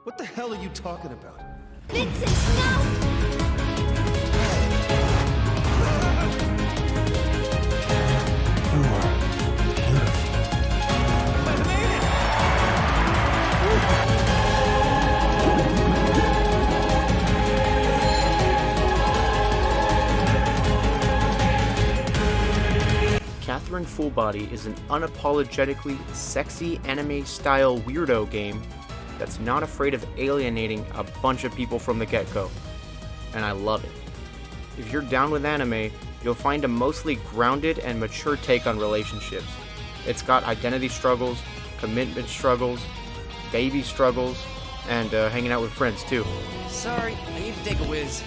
What the hell are you talking about? Vincent, no! You are beautiful. Catherine Fullbody is an unapologetically sexy anime-style weirdo game that's not afraid of alienating a bunch of people from the get-go, and I love it. If you're down with anime, you'll find a mostly grounded and mature take on relationships. It's got identity struggles, commitment struggles, baby struggles, and hanging out with friends too. Sorry, I need to take a whiz.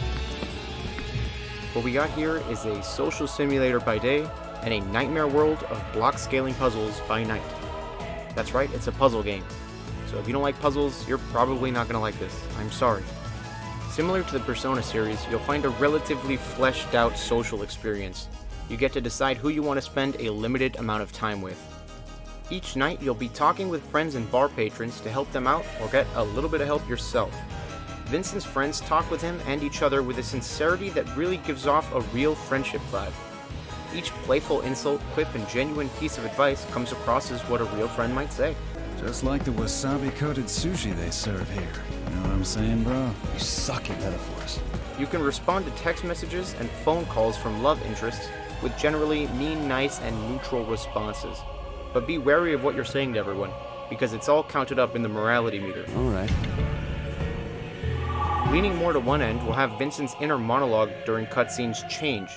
What we got here is a social simulator by day and a nightmare world of block scaling puzzles by night. That's right, it's a puzzle game. So if you don't like puzzles, you're probably not going to like this. I'm sorry. Similar to the Persona series, you'll find a relatively fleshed out social experience. You get to decide who you want to spend a limited amount of time with. Each night you'll be talking with friends and bar patrons to help them out or get a little bit of help yourself. Vincent's friends talk with him and each other with a sincerity that really gives off a real friendship vibe. Each playful insult, quip, and genuine piece of advice comes across as what a real friend might say. Just like the wasabi-coated sushi they serve here. You know what I'm saying, bro? You suck at metaphors. You can respond to text messages and phone calls from love interests with generally mean, nice, and neutral responses. But be wary of what you're saying to everyone, because it's all counted up in the morality meter. Alright. Leaning more to one end will have Vincent's inner monologue during cutscenes change,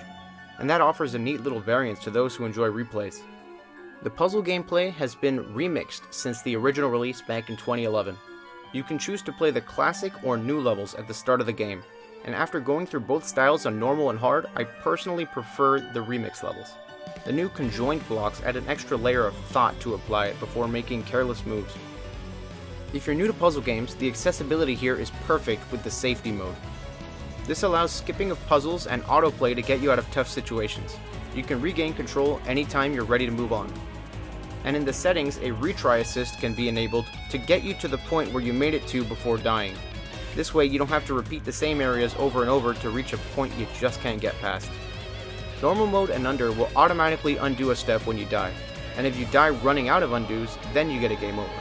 and that offers a neat little variance to those who enjoy replays. The puzzle gameplay has been remixed since the original release back in 2011. You can choose to play the classic or new levels at the start of the game, and after going through both styles on normal and hard, I personally prefer the remix levels. The new conjoined blocks add an extra layer of thought to apply it before making careless moves. If you're new to puzzle games, the accessibility here is perfect with the safety mode. This allows skipping of puzzles and autoplay to get you out of tough situations. You can regain control anytime you're ready to move on. And in the settings, a retry assist can be enabled to get you to the point where you made it to before dying. This way you don't have to repeat the same areas over and over to reach a point you just can't get past. Normal mode and under will automatically undo a step when you die, and if you die running out of undos, then you get a game over.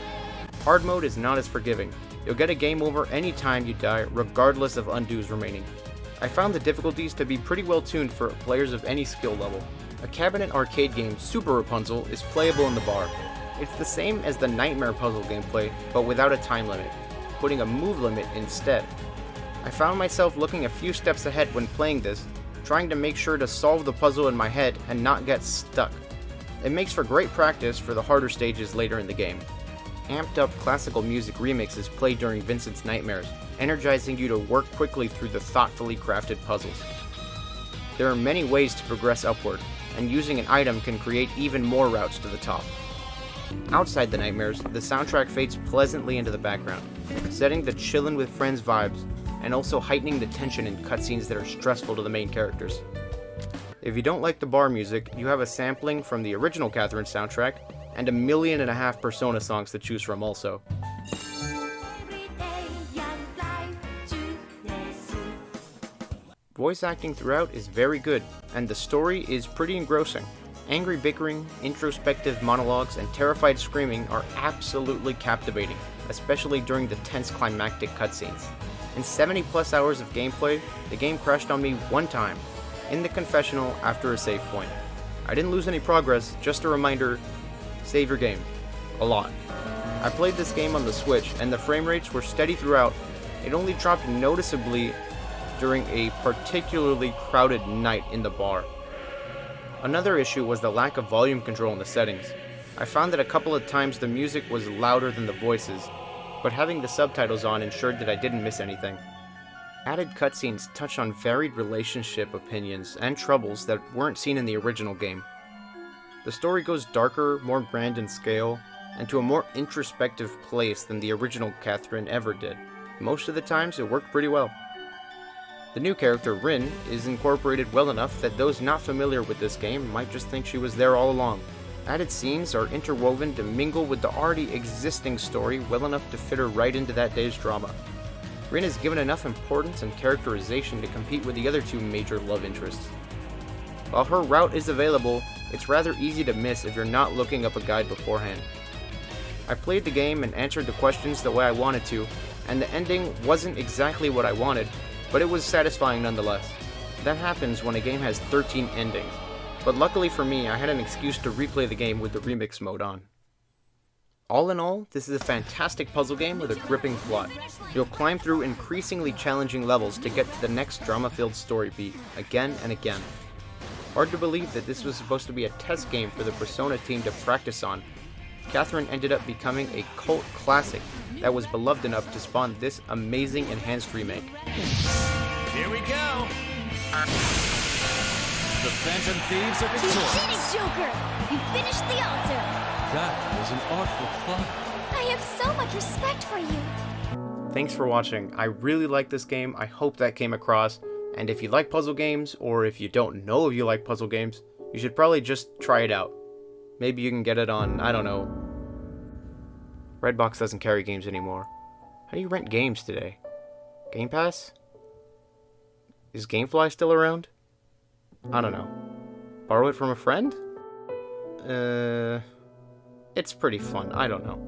Hard mode is not as forgiving. You'll get a game over anytime you die, regardless of undos remaining. I found the difficulties to be pretty well tuned for players of any skill level. A cabinet arcade game, Super Rapunzel, is playable in the bar. It's the same as the Nightmare puzzle gameplay, but without a time limit, putting a move limit instead. I found myself looking a few steps ahead when playing this, trying to make sure to solve the puzzle in my head and not get stuck. It makes for great practice for the harder stages later in the game. Amped up classical music remixes play during Vincent's nightmares, energizing you to work quickly through the thoughtfully crafted puzzles. There are many ways to progress upward, and using an item can create even more routes to the top. Outside the nightmares, the soundtrack fades pleasantly into the background, setting the chillin' with friends vibes, and also heightening the tension in cutscenes that are stressful to the main characters. If you don't like the bar music, you have a sampling from the original Catherine soundtrack, and 1.5 million Persona songs to choose from also. Voice acting throughout is very good, and the story is pretty engrossing. Angry bickering, introspective monologues, and terrified screaming are absolutely captivating, especially during the tense climactic cutscenes. In 70 plus hours of gameplay, the game crashed on me one time, in the confessional after a save point. I didn't lose any progress, just a reminder, save your game. A lot. I played this game on the Switch, and the frame rates were steady throughout. It only dropped noticeably during a particularly crowded night in the bar. Another issue was the lack of volume control in the settings. I found that a couple of times the music was louder than the voices, but having the subtitles on ensured that I didn't miss anything. Added cutscenes touch on varied relationship opinions and troubles that weren't seen in the original game. The story goes darker, more grand in scale, and to a more introspective place than the original Catherine ever did. Most of the times it worked pretty well. The new character, Rin, is incorporated well enough that those not familiar with this game might just think she was there all along. Added scenes are interwoven to mingle with the already existing story well enough to fit her right into that day's drama. Rin is given enough importance and characterization to compete with the other two major love interests. While her route is available, it's rather easy to miss if you're not looking up a guide beforehand. I played the game and answered the questions the way I wanted to, and the ending wasn't exactly what I wanted, but it was satisfying nonetheless. That happens when a game has 13 endings, but luckily for me, I had an excuse to replay the game with the remix mode on. All in all, this is a fantastic puzzle game with a gripping plot. You'll climb through increasingly challenging levels to get to the next drama-filled story beat, again and again. Hard to believe that this was supposed to be a test game for the Persona team to practice on. Catherine ended up becoming a cult classic that was beloved enough to spawn this amazing enhanced remake. Here we go! The Phantom Thieves are You victorious! did it, Joker! You finished the altar! That was an artful plot. I have so much respect for you! Thanks for watching. I really like this game. I hope that came across. And if you like puzzle games, or if you don't know if you like puzzle games, you should probably just try it out. Maybe you can get it on, I don't know. Redbox doesn't carry games anymore. How do you rent games today? Game Pass? Is Gamefly still around? I don't know. Borrow it from a friend? It's pretty fun. I don't know.